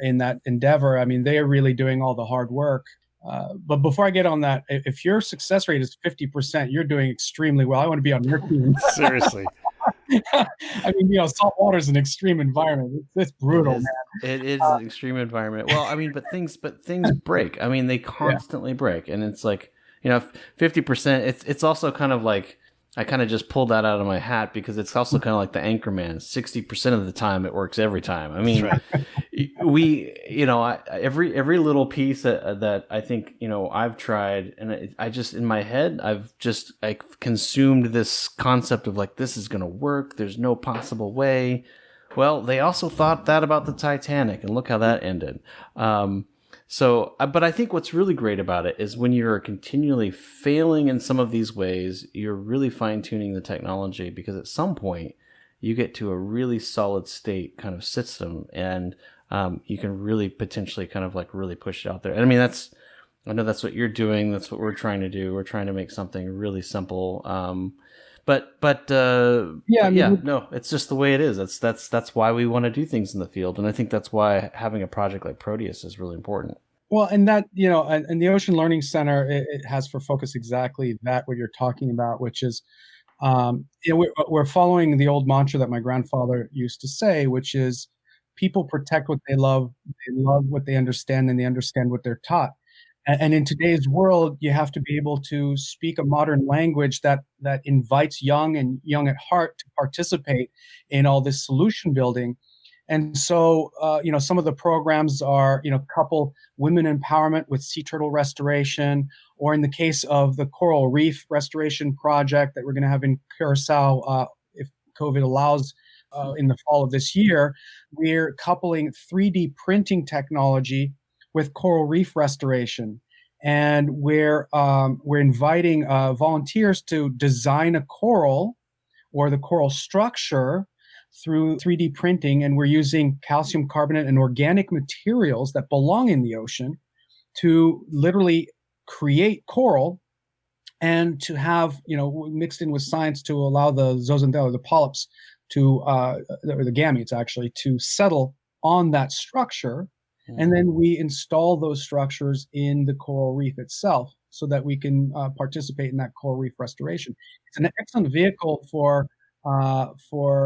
in that endeavor. I mean, they are really doing all the hard work. But before I get on that, if your success rate is 50%, you're doing extremely well. I want to be on your team. Seriously. I mean, salt water is an extreme environment. It's brutal, man. It is an extreme environment. Well, I mean, but things break. I mean, they constantly break, and it's like, 50%. It's also kind of like, I kind of just pulled that out of my hat, because it's also kind of like the Anchorman. 60% of the time, it works every time. I mean, every little piece that I think, I've tried, and I just, in my head, I've consumed this concept of, like, this is going to work. There's no possible way. Well, they also thought that about the Titanic, and look how that ended. But I think what's really great about it is when you're continually failing in some of these ways, you're really fine-tuning the technology, because at some point you get to a really solid state kind of system, and you can really potentially kind of like really push it out there. And I mean, I know that's what you're doing. That's what we're trying to do. We're trying to make something really simple. No, it's just the way it is. That's why we want to do things in the field. And I think that's why having a project like Proteus is really important. Well, and that, and the Ocean Learning Center, it has for focus exactly that, what you're talking about, which is, we're following the old mantra that my grandfather used to say, which is, people protect what they love what they understand, and they understand what they're taught. And in today's world, you have to be able to speak a modern language that invites young at heart to participate in all this solution building. And so, some of the programs are, couple women empowerment with sea turtle restoration, or in the case of the coral reef restoration project that we're going to have in Curacao, if COVID allows, in the fall of this year, we're coupling 3D printing technology with coral reef restoration. And we're inviting volunteers to design a coral or the coral structure through 3D printing, and we're using calcium carbonate and organic materials that belong in the ocean to literally create coral, and to have, mixed in with science to allow the zooxanthellae, the polyps, or the gametes actually, to settle on that structure. And then we install those structures in the coral reef itself. so that we can participate in that coral reef restoration. It's an excellent vehicle for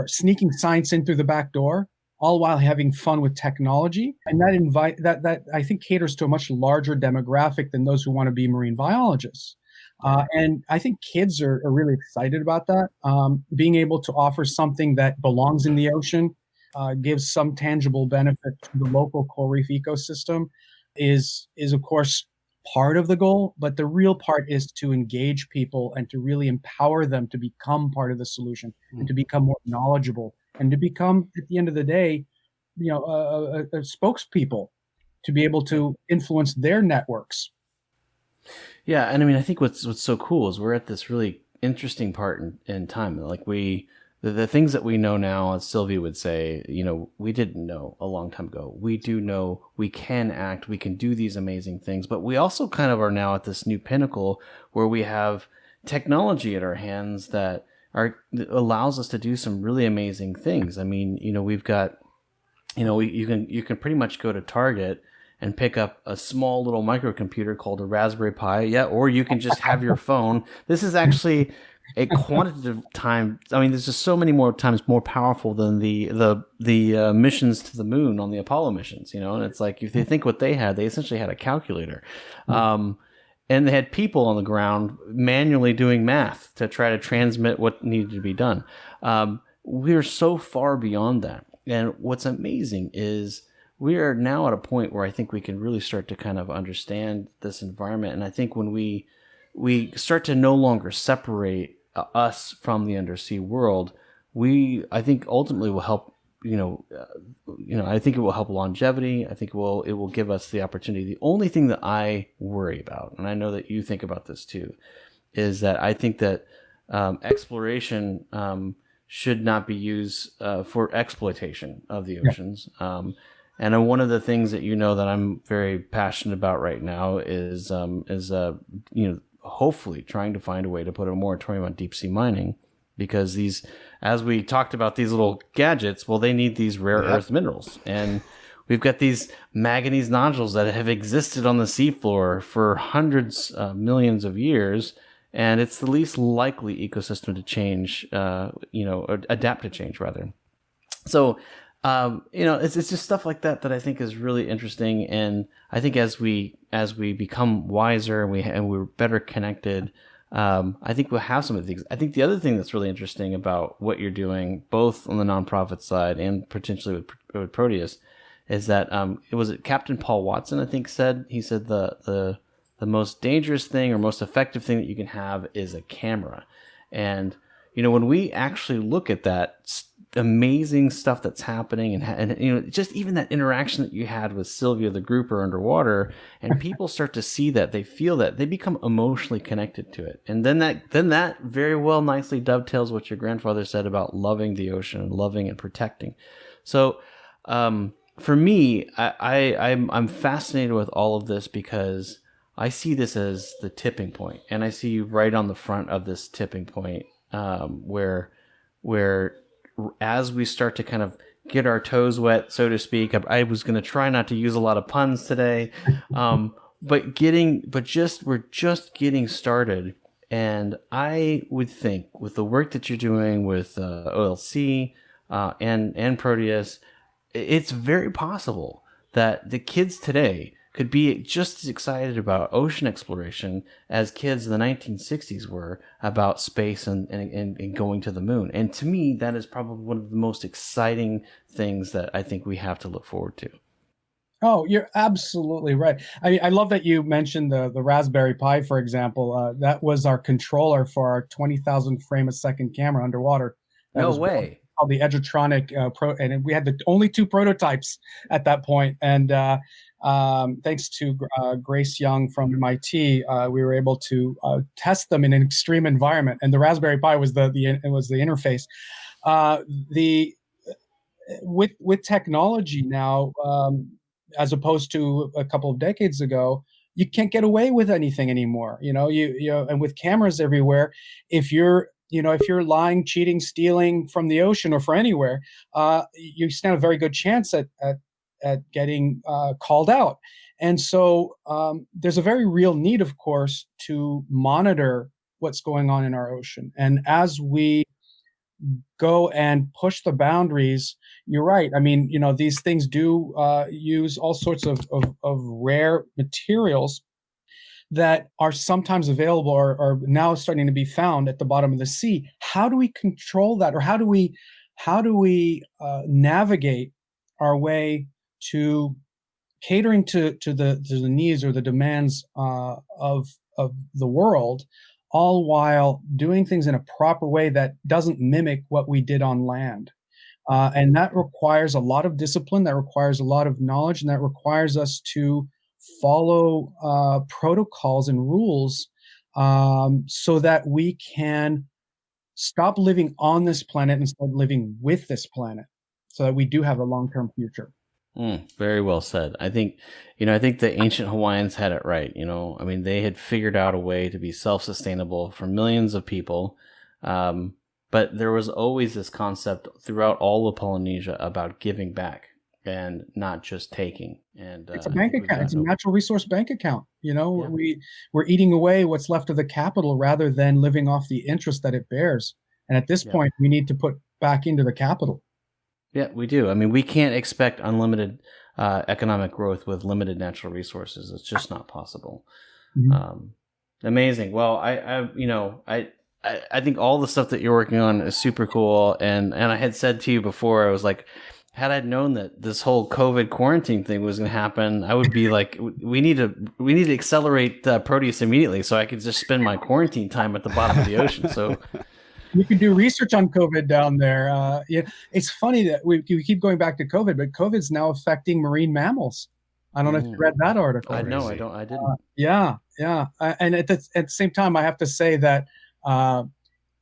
sneaking science in through the back door, all while having fun with technology. And that I think caters to a much larger demographic than those who want to be marine biologists. And I think kids are really excited about that. Being able to offer something that belongs in the ocean, gives some tangible benefit to the local coral reef ecosystem is of course part of the goal, but the real part is to engage people and to really empower them to become part of the solution and to become more knowledgeable and to become, at the end of the day, a spokespeople to be able to influence their networks. Yeah, and I mean, I think what's so cool is we're at this really interesting part in time. Like the things that we know now, as Sylvia would say, we didn't know a long time ago. We do know we can act, we can do these amazing things, but we also kind of are now at this new pinnacle where we have technology at our hands that allows us to do some really amazing things. I mean, we've got, you can pretty much go to Target and pick up a small little microcomputer called a Raspberry Pi. Yeah, or you can just have your phone. This is actually a quantitative time. I mean, there's just so many more times more powerful than the missions to the moon on the Apollo missions. And it's like, if you think what they essentially had a calculator, and they had people on the ground manually doing math to try to transmit what needed to be done. We're so far beyond that, and what's amazing is we are now at a point where I think we can really start to kind of understand this environment. And I think when we start to no longer separate us from the undersea world, I think ultimately will help, I think it will help longevity. I think it will give us the opportunity. The only thing that I worry about, and I know that you think about this too, is that I think that exploration should not be used for exploitation of the oceans. And one of the things that that I'm very passionate about right now is hopefully trying to find a way to put a moratorium on deep sea mining, because as we talked about, these little gadgets, well, they need these rare earth minerals, and we've got these manganese nodules that have existed on the seafloor for hundreds of millions of years, and it's the least likely ecosystem to change, or adapt to change rather. So. It's just stuff like that I think is really interesting, and I think as we become wiser and we're better connected, I think we'll have some of the things. I think the other thing that's really interesting about what you're doing, both on the nonprofit side and potentially with Proteus, is that it was Captain Paul Watson, I think, said the most dangerous thing or most effective thing that you can have is a camera, and when we actually look at that amazing stuff that's happening and just even that interaction that you had with Sylvia the grouper underwater, and people start to see that, they feel that, they become emotionally connected to it, and then that very well nicely dovetails what your grandfather said about loving the ocean and loving and protecting. So for me, I'm fascinated with all of this because I see this as the tipping point, and I see you right on the front of this tipping point, where as we start to kind of get our toes wet, so to speak. I was going to try not to use a lot of puns today, but we're just getting started. And I would think with the work that you're doing with OLC and Proteus, it's very possible that the kids today could be just as excited about ocean exploration as kids in the 1960s were about space and going to the moon. And to me, that is probably one of the most exciting things that I think we have to look forward to. Oh, you're absolutely right. I mean, I love that you mentioned the Raspberry Pi, for example. That was our controller for our 20,000 frame a second camera underwater. No way. Called the Edgertronic and we had the only two prototypes at that point. And thanks to Grace Young from MIT, we were able to test them in an extreme environment. And the Raspberry Pi was the interface. With technology now, as opposed to a couple of decades ago, you can't get away with anything anymore. And with cameras everywhere, if you're lying, cheating, stealing from the ocean or from anywhere, you stand a very good chance at getting called out. And so there's a very real need, of course, to monitor what's going on in our ocean. And as we go and push the boundaries, you're right. I mean, these things do use all sorts of rare materials that are sometimes available or are now starting to be found at the bottom of the sea. How do we control that, or how do we navigate our way to catering to the needs or the demands of the world, all while doing things in a proper way that doesn't mimic what we did on land? And that requires a lot of discipline, that requires a lot of knowledge, and that requires us to follow protocols and rules so that we can stop living on this planet and start living with this planet, so that we do have a long-term future. Very well said. I think the ancient Hawaiians had it right. I mean, they had figured out a way to be self-sustainable for millions of people. But there was always this concept throughout all of Polynesia about giving back and not just taking. And it's a bank account. It's a natural resource bank account. We're eating away what's left of the capital rather than living off the interest that it bears. And at this point, we need to put back into the capital. Yeah, we do. I mean, we can't expect unlimited economic growth with limited natural resources. It's just not possible. Mm-hmm. Amazing. Well, I think all the stuff that you're working on is super cool. And I had said to you before, I was like, had I known that this whole COVID quarantine thing was going to happen, I would be like, we need to accelerate Proteus immediately so I could just spend my quarantine time at the bottom of the ocean. So you can do research on COVID down there. It's funny that we keep going back to COVID, but COVID's now affecting marine mammals. I don't know if you read that article. I didn't. Yeah. And at the same time, I have to say that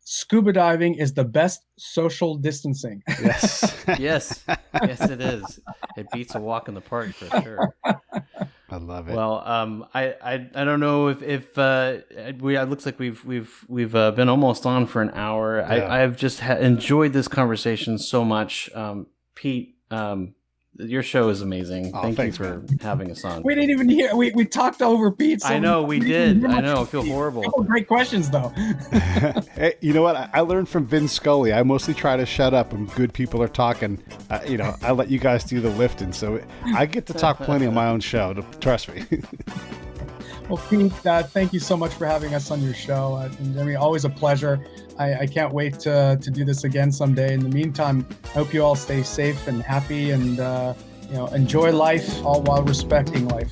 scuba diving is the best social distancing. Yes, it is. It beats a walk in the park for sure. I love it. Well, I don't know if it looks like we've been almost on for an hour. Yeah. I've just enjoyed this conversation so much. Pete, your show is amazing. Thank you for having us on. We didn't even hear. We talked over Pete. So I know we did. I know. I feel horrible. Great questions though. Hey, you know what? I learned from Vin Scully. I mostly try to shut up when good people are talking. I let you guys do the lifting, so I get to talk plenty on my own show. Trust me. Well, Pete, thank you so much for having us on your show. Always a pleasure. I can't wait to do this again someday. In the meantime, I hope you all stay safe and happy and enjoy life, all while respecting life.